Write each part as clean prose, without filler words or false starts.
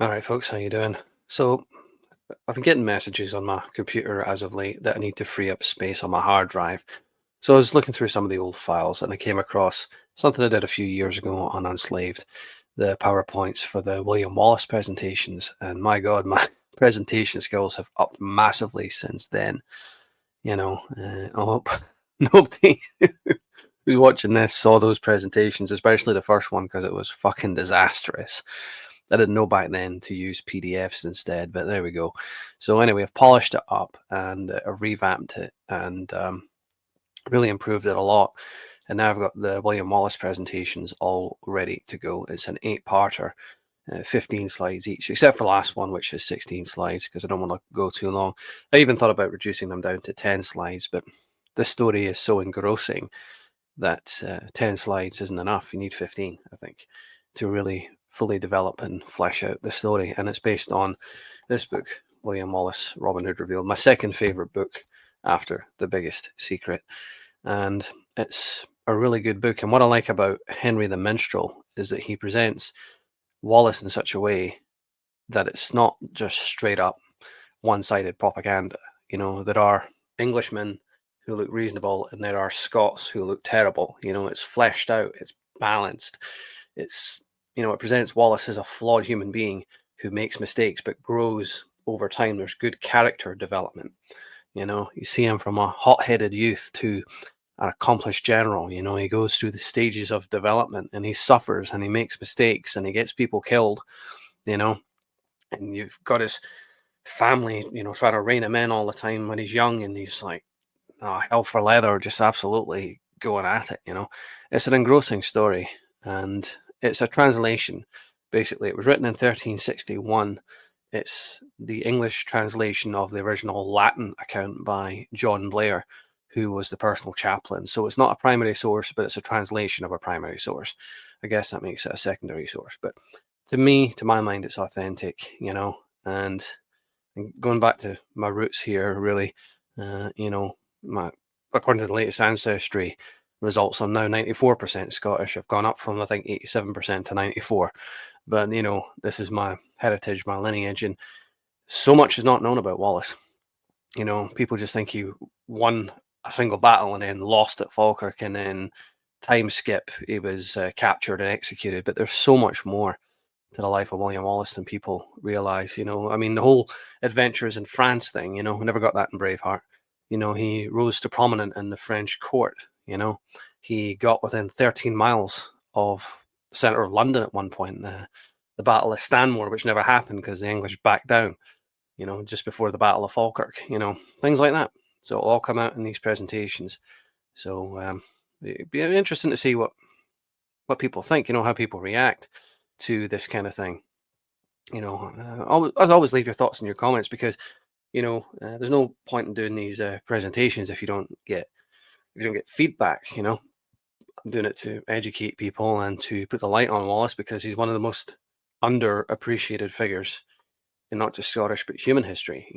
All right, folks, how you doing? So, I've been getting messages on my computer as of late that I need to free up space on my hard drive. So I was looking through some of the old files and I came across something I did a few years ago on Unslaved, the PowerPoints for the William Wallace presentations. And my God, my presentation skills have upped massively since then. I hope nobody who's watching this saw those presentations, especially the first one, because it was fucking disastrous. I didn't know back then to use PDFs instead, but there we go. So anyway, I've polished it up and I've revamped it and really improved it a lot. And now I've got the William Wallace presentations all ready to go. It's an 8-parter, 15 slides each, except for the last one, which is 16 slides, because I don't want to go too long. I even thought about reducing them down to 10 slides, but this story is so engrossing that 10 slides isn't enough. You need 15, I think, to really fully develop and flesh out the story. And it's based on this book, William Wallace, Robin Hood Revealed, my second favorite book after The Biggest Secret. And it's a really good book. And what I like about Henry the Minstrel is that he presents Wallace in such a way that it's not just straight up one-sided propaganda. There are Englishmen who look reasonable and there are Scots who look terrible. It's fleshed out, it's balanced. It presents Wallace as a flawed human being who makes mistakes but grows over time. There's good character development. You see him from a hot-headed youth to an accomplished general. He goes through the stages of development and he suffers and he makes mistakes and he gets people killed, you know, and you've got his family, trying to rein him in all the time when he's young, and he's like, oh, hell for leather, just absolutely going at it. It's an engrossing story, and it's a translation. Basically, it was written in 1361. It's the English translation of the original Latin account by John Blair, who was the personal chaplain. So it's not a primary source, but it's a translation of a primary source. I guess that makes it a secondary source. But to my mind, it's authentic. And going back to my roots here, really, my according to the latest ancestry results, I'm now 94% Scottish. I've gone up from I think 87% to 94. But this is my heritage, my lineage, and so much is not known about Wallace. People just think he won a single battle and then lost at Falkirk, and then time skip, he was captured and executed. But there's so much more to the life of William Wallace than people realize. I mean, the whole adventures in France thing, we never got that in Braveheart. He rose to prominent in the French court. He got within 13 miles of the centre of London at one point. The Battle of Stanmore, which never happened because the English backed down, just before the Battle of Falkirk, things like that. So it'll all come out in these presentations. So it'd be interesting to see what people think, how people react to this kind of thing. Always leave your thoughts in your comments, because there's no point in doing these presentations if you don't get feedback. I'm doing it to educate people and to put the light on Wallace, because he's one of the most underappreciated figures in not just Scottish but human history.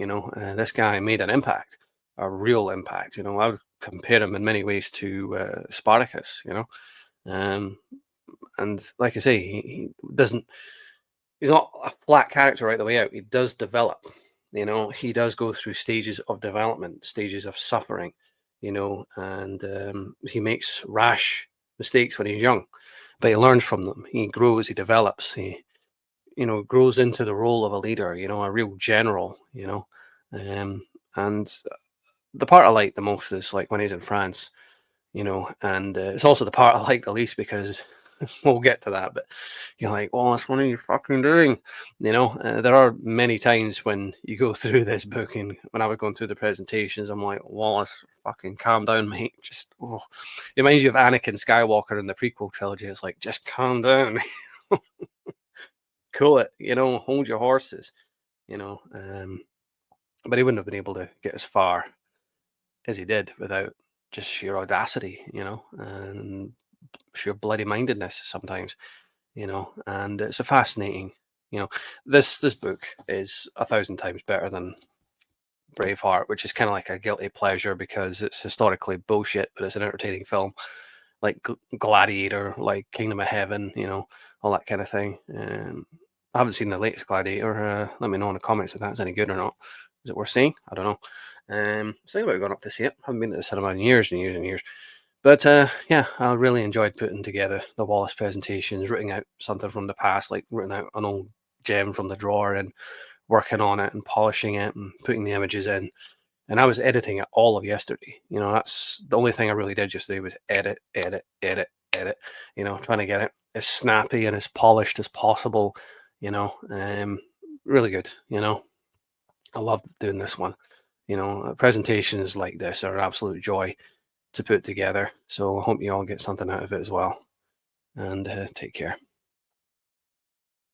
This guy made an impact, a real impact. I would compare him in many ways to Spartacus. Um, and like I say, he doesn't. He's not a flat character right the way out. He does develop. He does go through stages of development, stages of suffering. And he makes rash mistakes when he's young, but he learns from them. He grows. He develops. He grows into the role of a leader. A real general. And the part I like the most is like when he's in France. And it's also the part I like the least, because we'll get to that, but you're like, Wallace, what are you fucking doing? There are many times when you go through this book, and when I was going through the presentations, I'm like, Wallace, fucking calm down, mate. Just, it reminds you of Anakin Skywalker in the prequel trilogy. It's like, just calm down. Cool it, hold your horses, but he wouldn't have been able to get as far as he did without just sheer audacity, and sheer bloody mindedness sometimes, and it's a fascinating, this book is 1,000 times better than Braveheart, which is kind of like a guilty pleasure because it's historically bullshit, but it's an entertaining film, like Gladiator, like Kingdom of Heaven, all that kind of thing. I haven't seen the latest Gladiator. Let me know in the comments if that's any good or not. Is it worth seeing? I don't know. I was thinking about going up to see it. Haven't been to the cinema in years and years and years. But yeah, I really enjoyed putting together the Wallace presentations, writing out something from the past, like writing out an old gem from the drawer and working on it and polishing it and putting the images in. And I was editing it all of yesterday. That's the only thing I really did yesterday was edit, edit, edit, edit. Trying to get it as snappy and as polished as possible. You know, um, really good. I love doing this one. Presentations like this are an absolute joy to put together. So I hope you all get something out of it as well. And take care.